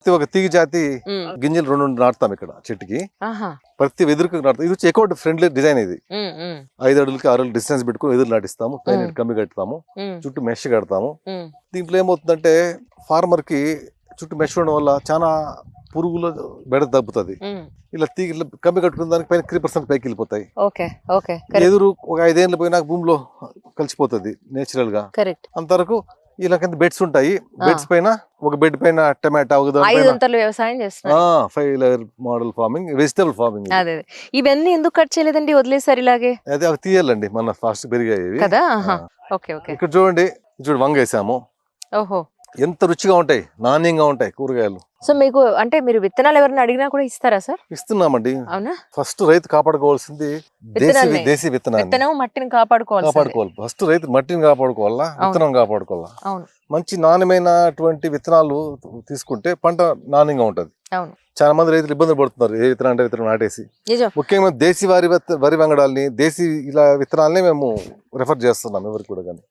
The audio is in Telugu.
ఒక తీగ జాతి ఉమ్, గింజలు 2 నాటుతాం ఇక్కడ చెట్టుకి. ఆహా, ప్రతి వెదురుకు నాటుతాం. ఇది వచ్చి ఎకో ఫ్రెండ్లీ డిజైన్. ఇది ఉమ్, ఉమ్, 5 అడుగులకి 6 అడుగులు డిస్టెన్స్ పెట్టుకుని వెదురు నాటిస్తాము. పైన కమ్మి కడతాము, ఉమ్, చుట్టూ మెష్ కడతాము. ఉమ్, దీంట్లో ఏమవుతుందంటే ఫార్మర్ కి చుట్టూ మెష్ ఉండడం వల్ల చాలా పురుగుల బెడ తగ్గుతుంది. ఉమ్. ఇలా తీగ కమ్మి కట్టుకున్న దానికి పైన 3% పైకి వెళ్ళిపోతాయి. ఓకే ఓకే, కరెక్ట్ ఎదురు ఒక 5 ఏళ్ళు పోయినా భూమిలో కలిసిపోతుంది నేచురల్ గా. కరెక్ట్. అంతవరకు ఇలా కింద బెడ్స్ ఉంటాయి. బెడ్స్ పైన ఒక బెడ్ పైన టమాటా, ఒక దాని 5 పైన అంతర్లు వ్యవసాయం చేస్తున్నారు. 5 layer model farming, vegetable farming. అదే అదే. ఇవన్నీ ఎందుకు కట్ చేయలేదండి, వదిలేసారు ఇలాగే అదే అవి తీయాలండి, మన ఫాస్ట్ పెరిగాయి కదా. ఆహా, ఓకే ఓకే. ఇక్కడ చూడండి, వంగ వేసాము. ఓహో, ఎంత రుచిగా ఉంటాయి, నాణ్యంగా ఉంటాయి కూరగాయలు. సో మీకు అంటే మీరు విత్తనాలు ఎవరైనా అడిగినా కూడా ఇస్తారా సార్? ఇస్తున్నామండి. అవునా? ఫస్ట్ రైతు కాపాడుకోవాల్సింది విత్తనాల్ని. దేశీ విత్తనాన్ని విత్తనం మట్టిని కాపాడుకోవాలి. ఫస్ట్ రైతు మట్టిని కాపాడుకోవాలా, విత్తనం కాపాడుకోవాలా. అవును మంచి నాణ్యమైనటువంటి విత్తనాలు తీసుకుంటే పంట నాణ్యంగా ఉంటది. అవును, చాలా మంది రైతులు ఇబ్బందులు పడుతున్నారు ఏ విత్తనం అంటే విత్తనం నాటేసి. నిజం. ముఖ్యంగా దేశీ వరి వంగడాల్ని, దేశీ ఇలా విత్తనాలని మేము రెఫర్ చేస్తున్నాం ఎవరికి కూడా. కానీ